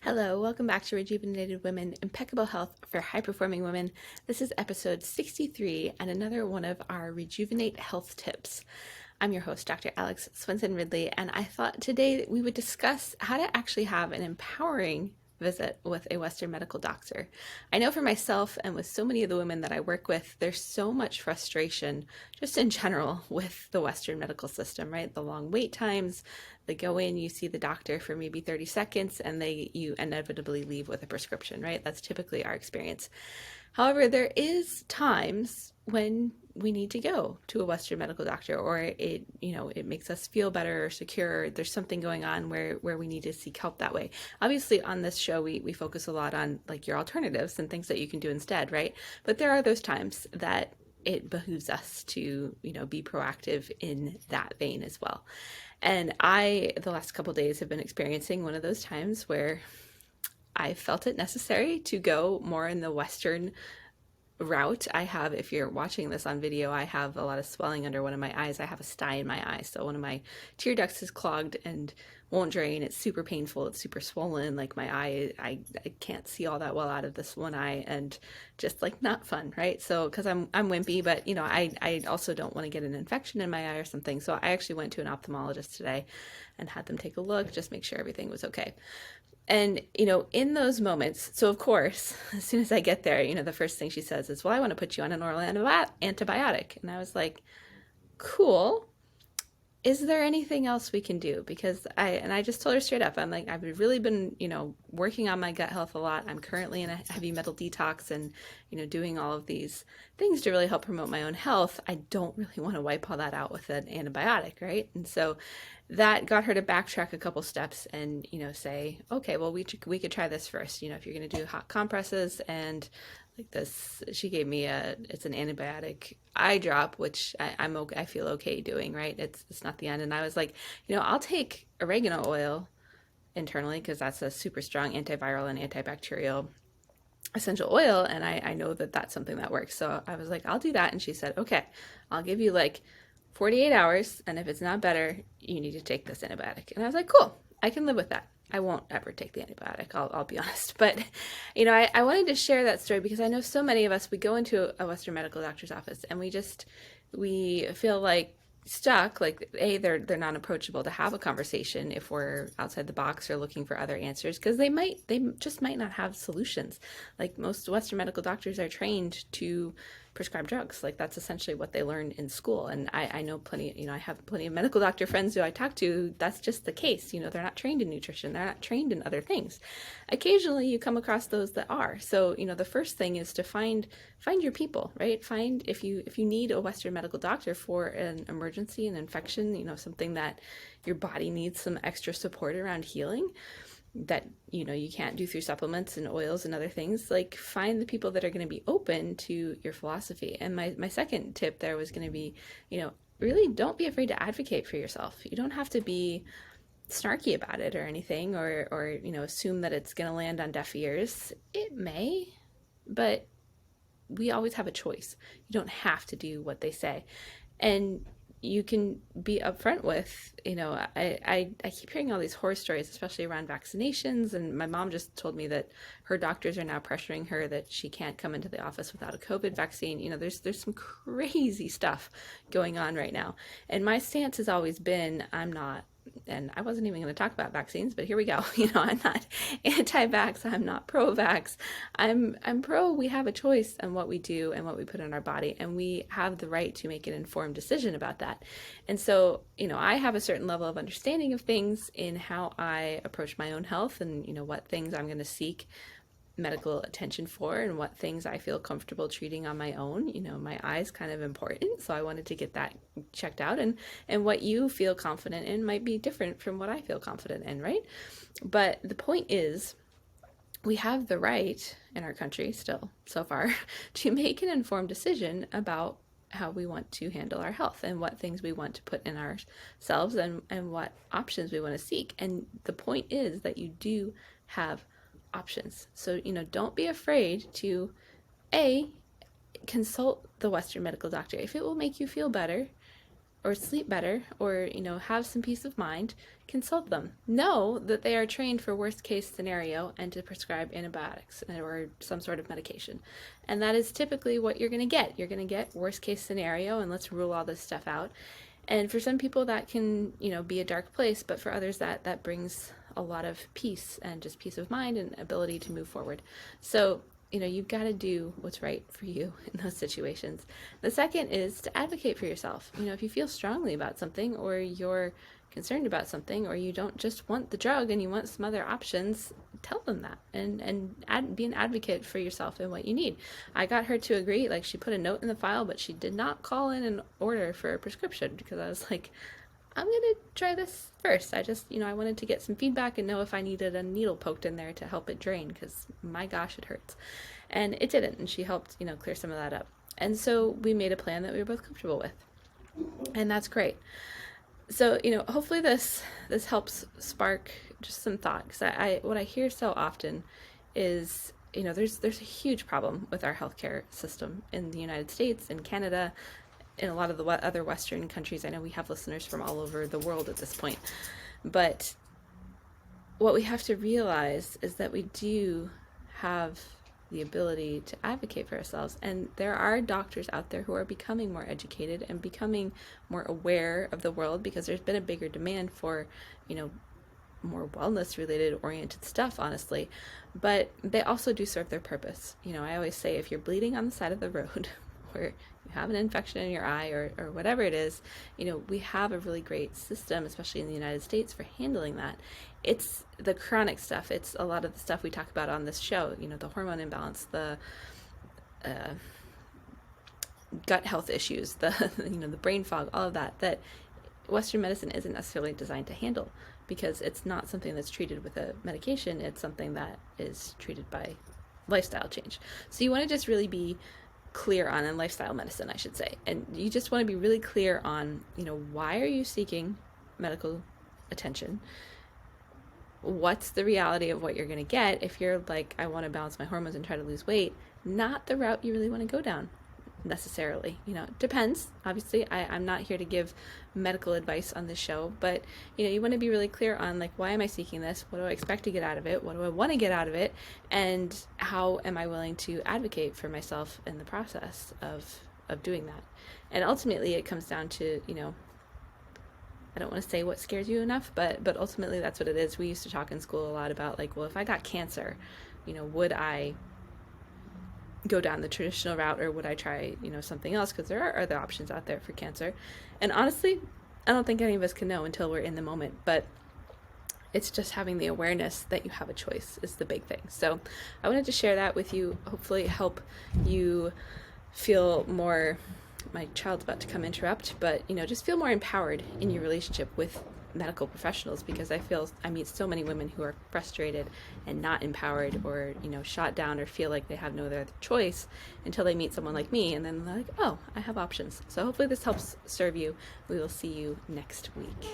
Hello, welcome back to Rejuvenated Women, Impeccable Health for High-Performing Women. This is episode 63 and another one of our Rejuvenate Health Tips. I'm your host, Dr. Alex Swenson Ridley, and I thought today that we would discuss how to actually have an empowering visit with a Western medical doctor. I know for myself and with so many of the women that I work with, there's so much frustration just in general with the Western medical system, right? The long wait times, they go in, you see the doctor for maybe 30 seconds, and you inevitably leave with a prescription, right? That's typically our experience. However, there is times when we need to go to a Western medical doctor, or it makes us feel better or secure. There's something going on where we need to seek help that way. Obviously, on this show, we focus a lot on like your alternatives and things that you can do instead, right? But there are those times that it behooves us to, be proactive in that vein as well. And the last couple of days, have been experiencing one of those times where I felt it necessary to go more in the Western route. If you're watching this on video, I have a lot of swelling under one of my eyes. I have a sty in my eye. So one of my tear ducts is clogged and won't drain. It's super painful. It's super swollen. Like my eye, I can't see all that well out of this one eye, and just like not fun, right? So, cause I'm wimpy, but I also don't want to get an infection in my eye or something. So I actually went to an ophthalmologist today and had them take a look, just make sure everything was okay. And, in those moments, so of course, as soon as I get there, the first thing she says is, well, I want to put you on an oral antibiotic. And I was like, cool. Is there anything else we can do? Because I just told her straight up, I'm like, I've really been, working on my gut health a lot. I'm currently in a heavy metal detox and, doing all of these things to really help promote my own health. I don't really want to wipe all that out with an antibiotic, right? And so that got her to backtrack a couple steps and, say, okay, well, we could try this first. If you're going to do hot compresses and like this, she gave me it's an antibiotic eye drop, which I'm okay, I feel okay doing, right? It's not the end. And I was like, I'll take oregano oil internally because that's a super strong antiviral and antibacterial essential oil, and I know that that's something that works. So I was like, I'll do that. And she said, okay, I'll give you like 48 hours, and if it's not better, you need to take this antibiotic. And I was like, cool, I can live with that. I won't ever take the antibiotic, I'll be honest. But, I wanted to share that story because I know so many of us, we go into a Western medical doctor's office and we feel like stuck, like they're not approachable to have a conversation if we're outside the box or looking for other answers, because they just might not have solutions. Like most Western medical doctors are trained to prescribe drugs. Like that's essentially what they learn in school. And I know plenty, I have plenty of medical doctor friends who I talk to, that's just the case. They're not trained in nutrition. They're not trained in other things. Occasionally you come across those that are. So, the first thing is to find your people, right? Find if you need a Western medical doctor for an emergency, an infection, something that your body needs some extra support around healing, that you can't do through supplements and oils and other things, like find the people that are going to be open to your philosophy. And my second tip there was going to be, really don't be afraid to advocate for yourself. You don't have to be snarky about it or anything, or assume that it's going to land on deaf ears. It may, but we always have a choice. You don't have to do what they say. And you can be upfront with, I keep hearing all these horror stories, especially around vaccinations. And my mom just told me that her doctors are now pressuring her that she can't come into the office without a COVID vaccine. There's some crazy stuff going on right now. And my stance has always been, and I wasn't even going to talk about vaccines, but here we go. I'm not anti-vax. I'm not pro-vax. I'm pro. We have a choice on what we do and what we put in our body, and we have the right to make an informed decision about that. And so, I have a certain level of understanding of things in how I approach my own health, and what things I'm going to seek medical attention for and what things I feel comfortable treating on my own. My eye's kind of important, so I wanted to get that checked out, and what you feel confident in might be different from what I feel confident in, right? But the point is, we have the right in our country still, so far, to make an informed decision about how we want to handle our health and what things we want to put in ourselves, and what options we want to seek. And the point is that you do have options. So, don't be afraid to consult the Western medical doctor. If it will make you feel better, or sleep better or, have some peace of mind, consult them. Know that they are trained for worst case scenario and to prescribe antibiotics or some sort of medication. And that is typically what you're going to get. You're going to get worst case scenario, and let's rule all this stuff out. And for some people that can, be a dark place, but for others that brings a lot of peace and just peace of mind and ability to move forward. So, you've got to do what's right for you in those situations. The second is to advocate for yourself. If you feel strongly about something, or you're concerned about something, or you don't just want the drug and you want some other options, tell them that and be an advocate for yourself and what you need. I got her to agree. Like, she put a note in the file, but she did not call in an order for a prescription, because I was like, I'm going to try this first. I just, I wanted to get some feedback and know if I needed a needle poked in there to help it drain, because my gosh, it hurts. And it didn't. And she helped, clear some of that up. And so we made a plan that we were both comfortable with. And that's great. So, hopefully this helps spark just some thought. Because what I hear so often is, there's a huge problem with our healthcare system in the United States, in Canada, in a lot of the other Western countries. I know we have listeners from all over the world at this point. But what we have to realize is that we do have the ability to advocate for ourselves. And there are doctors out there who are becoming more educated and becoming more aware of the world, because there's been a bigger demand for, more wellness related oriented stuff, honestly. But they also do serve their purpose. I always say, if you're bleeding on the side of the road or you have an infection in your eye, or whatever it is, we have a really great system, especially in the United States, for handling that. It's the chronic stuff. It's a lot of the stuff we talk about on this show, the hormone imbalance, the gut health issues, the the brain fog, all of that Western medicine isn't necessarily designed to handle, because it's not something that's treated with a medication. It's something that is treated by lifestyle change. So you want to just really be clear on, and lifestyle medicine, I should say, and you just want to be really clear on, why are you seeking medical attention? What's the reality of what you're going to get? If you're like, I want to balance my hormones and try to lose weight, not the route you really want to go down necessarily. It depends. Obviously, I'm not here to give medical advice on this show, but you want to be really clear on, like, why am I seeking this? What do I expect to get out of it? What do I want to get out of it? And how am I willing to advocate for myself in the process of doing that? And ultimately, it comes down to, I don't want to say what scares you enough, but ultimately that's what it is. We used to talk in school a lot about, like, well, if I got cancer, would I go down the traditional route, or would I try, something else? Because there are other options out there for cancer. And honestly, I don't think any of us can know until we're in the moment, but it's just having the awareness that you have a choice is the big thing. So I wanted to share that with you, hopefully help you feel more, my child's about to come interrupt, but just feel more empowered in your relationship with medical professionals, because I meet so many women who are frustrated and not empowered, or shot down, or feel like they have no other choice until they meet someone like me, and then they're like, oh, I have options. So hopefully this helps serve you. We will see you next week.